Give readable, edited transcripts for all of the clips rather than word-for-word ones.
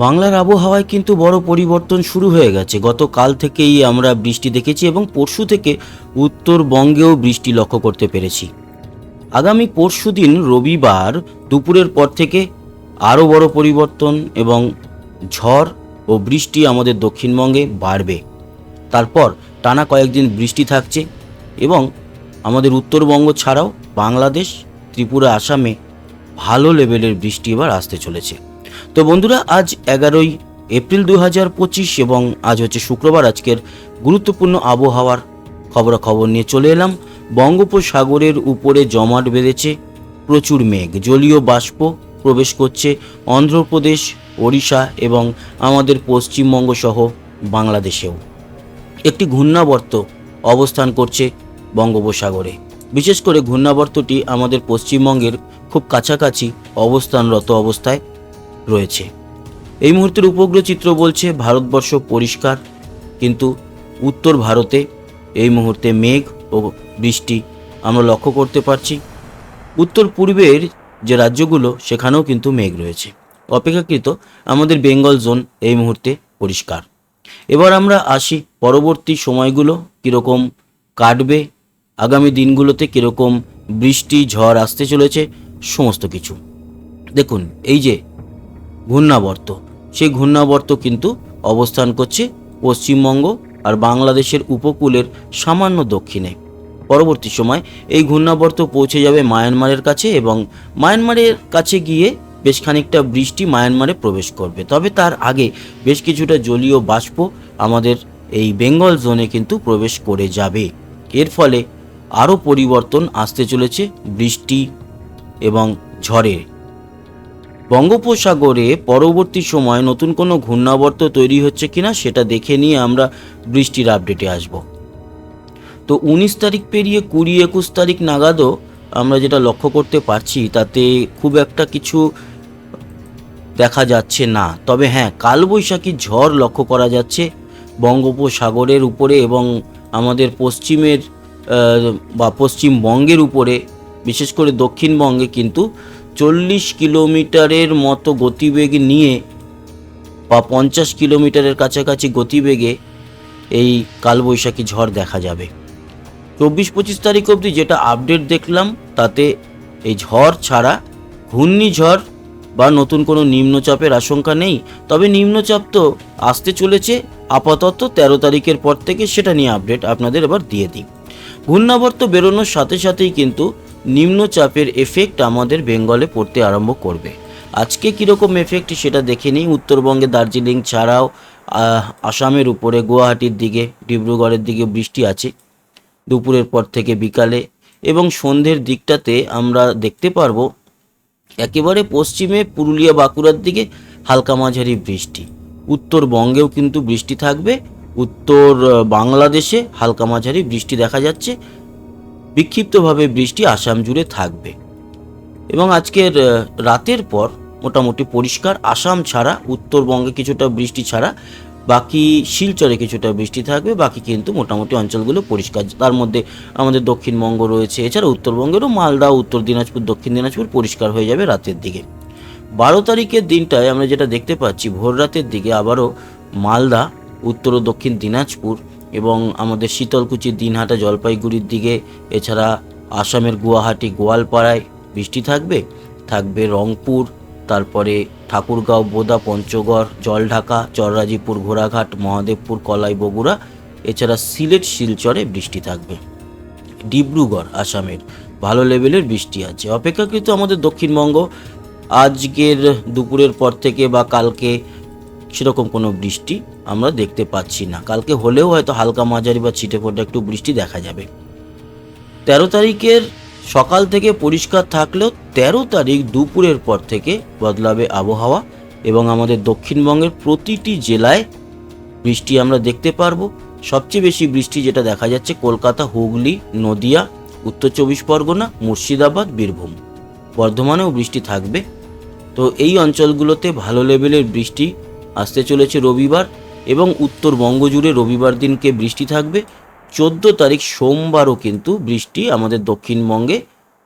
বাংলার আবহাওয়ায় কিন্তু বড় পরিবর্তন শুরু হয়ে গেছে। গতকাল থেকেই আমরা বৃষ্টি দেখেছি এবং পরশু থেকে উত্তরবঙ্গেও বৃষ্টি লক্ষ্য করতে পেরেছি। আগামী পরশুদিন রবিবার দুপুরের পর থেকে আরও বড় পরিবর্তন এবং ঝড় ও বৃষ্টি আমাদের দক্ষিণবঙ্গে বাড়বে। তারপর টানা কয়েকদিন বৃষ্টি থাকছে এবং আমাদের উত্তরবঙ্গ ছাড়াও বাংলাদেশ, ত্রিপুরা, আসামে ভালো লেভেলের বৃষ্টি এবার আসতে চলেছে। তো বন্ধুরা, আজ 11ই এপ্রিল 2025 এবং আজ হচ্ছে শুক্রবার। আজকের গুরুত্বপূর্ণ আবহাওয়ার খবরাখবর নিয়ে চলে এলাম। বঙ্গোপসাগরের উপরে জমাট বেঁধেছে প্রচুর মেঘ, জলীয় বাষ্প প্রবেশ করছে অন্ধ্রপ্রদেশ, ওড়িশা এবং আমাদের পশ্চিমবঙ্গ সহ বাংলাদেশেও। একটি ঘূর্ণাবর্ত অবস্থান করছে বঙ্গোপসাগরে। বিশেষ করে ঘূর্ণাবর্তটি আমাদের পশ্চিমবঙ্গের খুব কাছাকাছি অবস্থানরত অবস্থায় রয়েছে। এই মুহূর্তের উপগ্রহ চিত্র বলছে ভারতবর্ষ পরিষ্কার, কিন্তু উত্তর ভারতে এই মুহূর্তে মেঘ ও বৃষ্টি আমরা লক্ষ্য করতে পারছি। উত্তর পূর্বের যে রাজ্যগুলো সেখানেও কিন্তু মেঘ রয়েছে। অপেক্ষাকৃত আমাদের বেঙ্গল জোন এই মুহূর্তে পরিষ্কার। এবার আমরা আসি পরবর্তী সময়গুলো কীরকম কাটবে, আগামী দিনগুলোতে কীরকম বৃষ্টি ঝড় আসতে চলেছে সমস্ত কিছু। দেখুন, এই যে ঘূর্ণাবর্ত, সেই ঘূর্ণাবর্ত কিন্তু অবস্থান করছে পশ্চিমবঙ্গ আর বাংলাদেশের উপকূলের সামান্য দক্ষিণে। পরবর্তী সময় এই ঘূর্ণাবর্ত পৌঁছে যাবে মায়ানমারের কাছে এবং মায়ানমারের কাছে গিয়ে বেশ খানিকটা বৃষ্টি মায়ানমারে প্রবেশ করবে। তবে তার আগে বেশ কিছুটা জলীয় বাষ্প আমাদের এই বেঙ্গল জোনে কিন্তু প্রবেশ করে যাবে। এর ফলে আরও পরিবর্তন আসতে চলেছে বৃষ্টি এবং ঝড়ে। বঙ্গোপসাগরে পরবর্তী সময় নতুন কোনো ঘূর্ণাবর্ত তৈরি হচ্ছে কিনা সেটা দেখে নিয়ে আমরা বৃষ্টির আপডেটে আসব। তো 19 তারিখ পেরিয়ে 20-21 তারিখ নাগাদও আমরা যেটা লক্ষ্য করতে পারছি তাতে খুব একটা কিছু দেখা যাচ্ছে না। তবে হ্যাঁ, কালবৈশাখী ঝড় লক্ষ্য করা যাচ্ছে বঙ্গোপসাগরের উপরে এবং আমাদের পশ্চিমের বা পশ্চিমবঙ্গের উপরে, বিশেষ করে দক্ষিণবঙ্গে কিন্তু 40 কিলোমিটারের মতো গতিবেগ নিয়ে বা 50 কিলোমিটারের কাছাকাছি গতিবেগে এই কালবৈশাখী ঝড় দেখা যাবে। 24-25 তারিখ অবধি যেটা আপডেট দেখলাম তাতে এই ঝড় ছাড়া ঘূর্ণিঝড় বা নতুন কোনো নিম্নচাপের আশঙ্কা নেই। তবে নিম্নচাপ তো আসতে চলেছে আপাতত 13 তারিখের পর থেকে, সেটা নিয়ে আপডেট আপনাদের এবার দিয়ে দিই। ঘূর্ণাবর্ত বেরোনোর সাথে সাথেই কিন্তু নিম্নচাপের এফেক্ট আমাদের বেঙ্গলে পড়তে আরম্ভ করবে। আজকে কীরকম এফেক্ট সেটা দেখে নিই। উত্তরবঙ্গে দার্জিলিং ছাড়াও আসামের উপরে গুয়াহাটির দিকে, ডিব্রুগড়ের দিকে বৃষ্টি আছে দুপুরের পর থেকে বিকালে, এবং সন্ধ্যের দিকটাতে আমরা দেখতে পারবো একেবারে পশ্চিমে পুরুলিয়া বাঁকুড়ার দিকে হালকা মাঝারি বৃষ্টি। উত্তরবঙ্গেও কিন্তু বৃষ্টি থাকবে, উত্তর বাংলাদেশে হালকা মাঝারি বৃষ্টি দেখা যাচ্ছে, বিক্ষিপ্তভাবে বৃষ্টি আসাম জুড়ে থাকবে। এবং আজকের রাতের পর মোটামুটি পরিষ্কার, আসাম ছাড়া উত্তরবঙ্গে কিছুটা বৃষ্টি ছাড়া বাকি শিলচরে কিছুটা বৃষ্টি থাকবে, বাকি কিন্তু মোটামুটি অঞ্চলগুলো পরিষ্কার। তার মধ্যে আমাদের দক্ষিণবঙ্গ রয়েছে, এছাড়া উত্তরবঙ্গেরও মালদা, উত্তর দিনাজপুর, দক্ষিণ দিনাজপুর পরিষ্কার হয়ে যাবে রাতের দিকে। 12 তারিখের দিনটায় আমরা যেটা দেখতে পাচ্ছি, ভোর রাতের দিকে আবারও মালদা, উত্তর ও দক্ষিণ দিনাজপুর এবং আমাদের শীতলকুচি, দিনহাটা, জলপাইগুড়ির দিকে, এছাড়া আসামের গুয়াহাটি, গোয়ালপাড়ায় বৃষ্টি থাকবে। রংপুর, তারপরে ঠাকুরগাঁও, বোদা, পঞ্চগড়, জলঢাকা, চররাজিপুর, ঘোড়াঘাট, মহাদেবপুর, কলাই, বগুড়া, এছাড়া সিলেট, শিলচরে বৃষ্টি থাকবে। ডিব্রুগড় আসামের ভালো লেভেলের বৃষ্টি আছে। অপেক্ষাকৃত আমাদের দক্ষিণবঙ্গ আজকের দুপুরের পর থেকে বা কালকে সেরকম কোনো বৃষ্টি আমরা দেখতে পাচ্ছি না। কালকে হলেও হয়তো হালকা মাঝারি বা ছিটে ফোটা একটু বৃষ্টি দেখা যাবে। 13 তারিখের সকাল থেকে পরিষ্কার থাকলেও 13 তারিখ দুপুরের পর থেকে বদলাবে আবহাওয়া এবং আমাদের দক্ষিণবঙ্গের প্রতিটি জেলায় বৃষ্টি আমরা দেখতে পারবো। সবচেয়ে বেশি বৃষ্টি যেটা দেখা যাচ্ছে কলকাতা, হুগলি, নদিয়া, উত্তর 24 পরগনা, মুর্শিদাবাদ, বীরভূম, বর্ধমানেও বৃষ্টি থাকবে। তো এই অঞ্চলগুলোতে ভালো লেভেলের বৃষ্টি আসতে চলেছে রবিবার, এবং উত্তরবঙ্গ জুড়ে রবিবার দিনকে বৃষ্টি থাকবে। 14 তারিখ সোমবারও কিন্তু বৃষ্টি আমাদের দক্ষিণবঙ্গে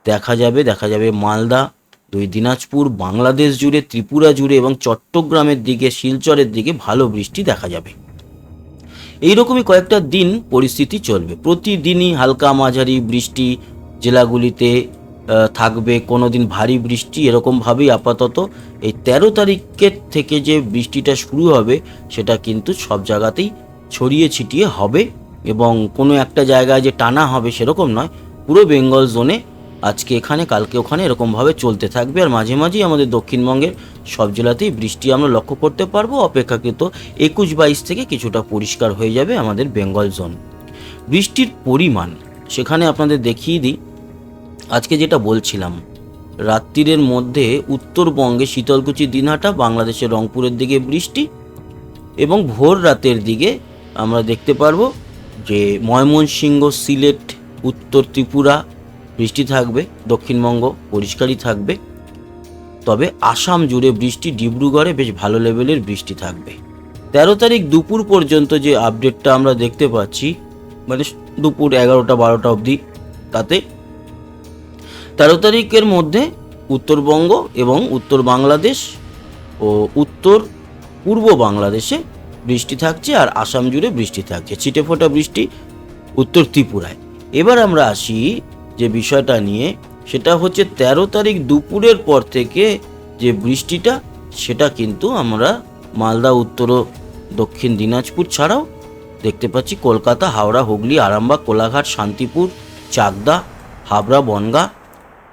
দেখা যাবে। মালদা, দুই দিনাজপুর, বাংলাদেশ জুড়ে, ত্রিপুরা জুড়ে এবং চট্টগ্রামের দিকে, শিলচরের দিকে ভালো বৃষ্টি দেখা যাবে। এইরকমই কয়েকটা দিন পরিস্থিতি চলবে। প্রতিদিনই হালকা মাঝারি বৃষ্টি জেলাগুলিতে থাকবে, কোনো দিন ভারী বৃষ্টি, এরকমভাবেই আপাতত এই 13 তারিখের থেকে যে বৃষ্টিটা শুরু হবে সেটা কিন্তু সব জায়গাতেই ছড়িয়ে ছিটিয়ে হবে, এবং কোনো একটা জায়গায় যে টানা হবে সেরকম নয়। পুরো বেঙ্গল জোনে আজকে এখানে, কালকে ওখানে এরকমভাবে চলতে থাকবে। আর মাঝে মাঝেই আমাদের দক্ষিণবঙ্গের সব জেলাতেই বৃষ্টি আমরা লক্ষ্য করতে পারবো। অপেক্ষাকৃত 21-22 থেকে কিছুটা পরিষ্কার হয়ে যাবে আমাদের বেঙ্গল জোন। বৃষ্টির পরিমাণ সেখানে আপনাদের দেখিয়ে দিই। আজকে যেটা বলছিলাম, রাত্রির মধ্যে উত্তরবঙ্গে শীতলকুচি, দিনহাটা, বাংলাদেশের রংপুরের দিকে বৃষ্টি, এবং ভোর রাতের দিকে আমরা দেখতে পারবো যে ময়মনসিংহ, সিলেট, উত্তর ত্রিপুরা বৃষ্টি থাকবে, দক্ষিণবঙ্গ পরিষ্কারই থাকবে। তবে আসাম জুড়ে বৃষ্টি, ডিব্রুগড়ে বেশ ভালো লেভেলের বৃষ্টি থাকবে। 13 তারিখ দুপুর পর্যন্ত যে আপডেটটা আমরা দেখতে পাচ্ছি, মানে দুপুর 11টা-12টা অবধি, তাতে 13 তারিখের মধ্যে উত্তরবঙ্গ এবং উত্তর বাংলাদেশ ও উত্তর পূর্ব বাংলাদেশে বৃষ্টি থাকছে, আর আসাম জুড়ে বৃষ্টি থাকছে, ছিটেফোঁটা বৃষ্টি উত্তর ত্রিপুরায়। এবার আমরা আসি যে বিষয়টা নিয়ে, সেটা হচ্ছে 13 তারিখ দুপুরের পর থেকে যে বৃষ্টিটা, সেটা কিন্তু আমরা মালদা, উত্তর ও দক্ষিণ দিনাজপুর ছাড়াও দেখতে পাচ্ছি কলকাতা, হাওড়া, হুগলি, আরামবাগ, কোলাঘাট, শান্তিপুর, চাকদা, হাবড়া, বনগাঁ,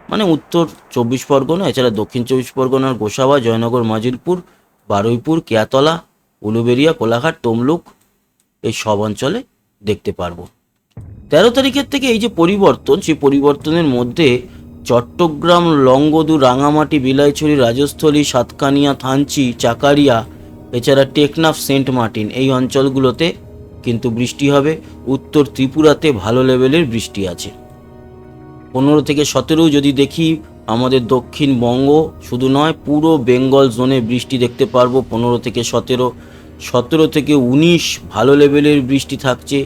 মানে উত্তর 24 পরগনা, এছাড়া দক্ষিণ 24 পরগনার গোসাবা, জয়নগর, মাজিলপুর, বারুইপুর, কেয়াতলা, উলুবেড়িয়া, কোলাঘাট, তমলুক, এই সব অঞ্চলে দেখতে পারবো। 13 তারিখের থেকে এই যে পরিবর্তন, সেই পরিবর্তনের মধ্যে চট্টগ্রাম, লংগদু, রাঙামাটি, বিলাইছড়ি, রাজস্থলী, সাতকানিয়া, থানচি, চাকারিয়া, এছাড়া টেকনাফ, সেন্ট মার্টিন, এই অঞ্চলগুলোতে কিন্তু বৃষ্টি হবে। উত্তর ত্রিপুরাতে ভালো লেভেলের বৃষ্টি আছে। 15 থেকে 17 যদি দেখি, আমাদের দক্ষিণবঙ্গ শুধু নয়, পুরো বেঙ্গল জোনে বৃষ্টি দেখতে পারবো। 15 থেকে 17, 17 থেকে 19 ভালো লেভেলের বৃষ্টি থাকছে,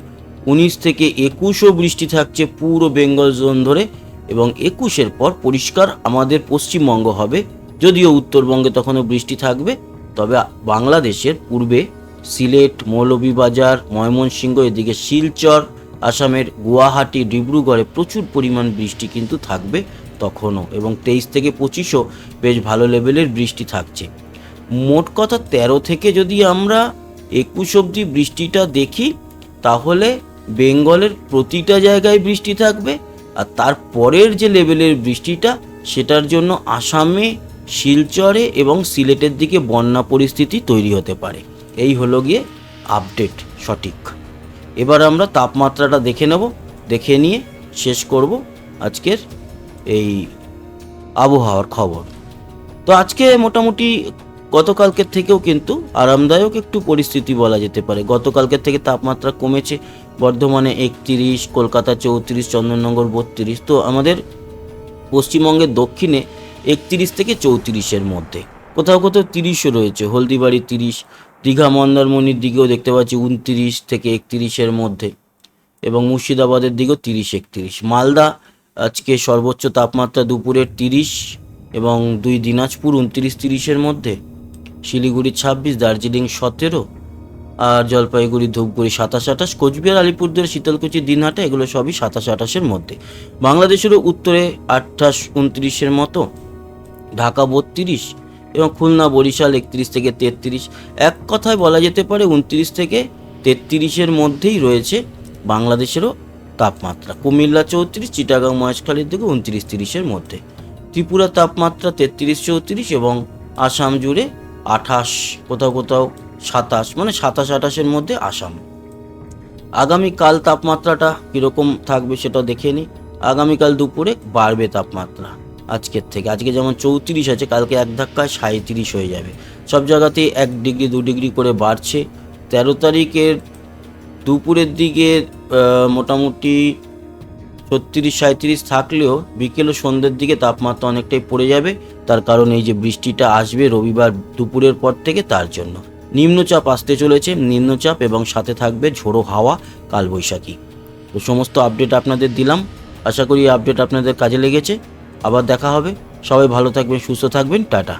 19 থেকে 21ও বৃষ্টি থাকছে পুরো বেঙ্গল জোন ধরে, এবং 21-এর পর পরিষ্কার আমাদের পশ্চিমবঙ্গ হবে। যদিও উত্তরবঙ্গে তখনও বৃষ্টি থাকবে, তবে বাংলাদেশের পূর্বে সিলেট, মৌলভীবাজার, ময়মনসিংহ, এদিকে শিলচর, আসামের গুয়াহাটি, ডিব্রুগড়ে প্রচুর পরিমাণ বৃষ্টি কিন্তু থাকবে তখনও, এবং 23 থেকে 25ও বেশ ভালো লেভেলের বৃষ্টি থাকছে। মোট কথা 13 থেকে যদি আমরা 21 অবধি বৃষ্টিটা দেখি, তাহলে বেঙ্গলের প্রতিটা জায়গায় বৃষ্টি থাকবে, আর তারপরের যে লেভেলের বৃষ্টিটা, সেটার জন্য আসামে, শিলচরে এবং সিলেটের দিকে বন্যা পরিস্থিতি তৈরি হতে পারে। এই হলো গিয়ে আপডেট সঠিক। এবার আমরা তাপমাত্রাটা দেখে নেব, দেখে নিয়ে শেষ করব আজকের এই আবহাওয়ার খবর। তো আজকে মোটামুটি গতকালকের থেকেও কিন্তু আরামদায়ক একটু পরিস্থিতি বলা যেতে পারে। গতকালকের থেকে তাপমাত্রা কমেছে, বর্ধমানে 31, কলকাতা 34, চন্দননগর 32। তো আমাদের পশ্চিমবঙ্গের দক্ষিণে 31 থেকে 34-এর মধ্যে, কোথাও কোথাও 30ও রয়েছে। হলদিবাড়ি 30, দীঘা, মন্দারমণির দিকেও দেখতে পাচ্ছি 29 থেকে 31-এর মধ্যে, এবং মুর্শিদাবাদের দিকেও 30-31। মালদা আজকে সর্বোচ্চ তাপমাত্রা দুপুরের 30, এবং দুই দিনাজপুর 29-30-এর মধ্যে, শিলিগুড়ি 26, দার্জিলিং 17, আর জলপাইগুড়ি, ধূপগুড়ি 27-28, কোচবিহার, আলিপুরদুয়ার, শীতলকুচি, দিনহাটা, এগুলো সবই 27-28-এর মধ্যে। বাংলাদেশেরও উত্তরে 28-29-এর মতো, ঢাকা 32, এবং খুলনা, বরিশাল 31 থেকে 33। এক কথায় বলা যেতে পারে 29 থেকে 33-এর মধ্যেই রয়েছে বাংলাদেশেরও তাপমাত্রা। কুমিল্লা 34, চিটাগাং, মহেশখালীর দিকে 29-30-এর মধ্যে। ত্রিপুরা তাপমাত্রা 33-34, এবং আসাম জুড়ে 28, কোথাও কোথাও 27, মানে 27-28-এর মধ্যে আসাম। আগামীকাল তাপমাত্রাটা কীরকম থাকবে সেটা দেখে নিই। আগামীকাল দুপুরে বাড়বে তাপমাত্রা আজকের থেকে। আজকে যেমন 34 আছে, কালকে এক ধাক্কায় 37 হয়ে যাবে। সব জায়গাতেই 1 ডিগ্রি 2 ডিগ্রি করে বাড়ছে। 13 তারিখের দুপুরের দিকে মোটামুটি 36-37 থাকলেও বিকেল ও সন্ধ্যের দিকে তাপমাত্রা অনেকটাই পড়ে যাবে। তার কারণ এই যে বৃষ্টিটা আসবে রবিবার দুপুরের পর থেকে, তার জন্য নিম্নচাপ আসতে চলেছে, নিম্নচাপ, এবং সাথে থাকবে ঝোড়ো হাওয়া, কালবৈশাখী। তো সমস্ত আপডেট আপনাদের দিলাম, আশা করি এই আপডেট আপনাদের কাজে লেগেছে। আবার দেখা হবে সবাই ভালো থাকবেন, সুস্থ থাকবেন, টাটা।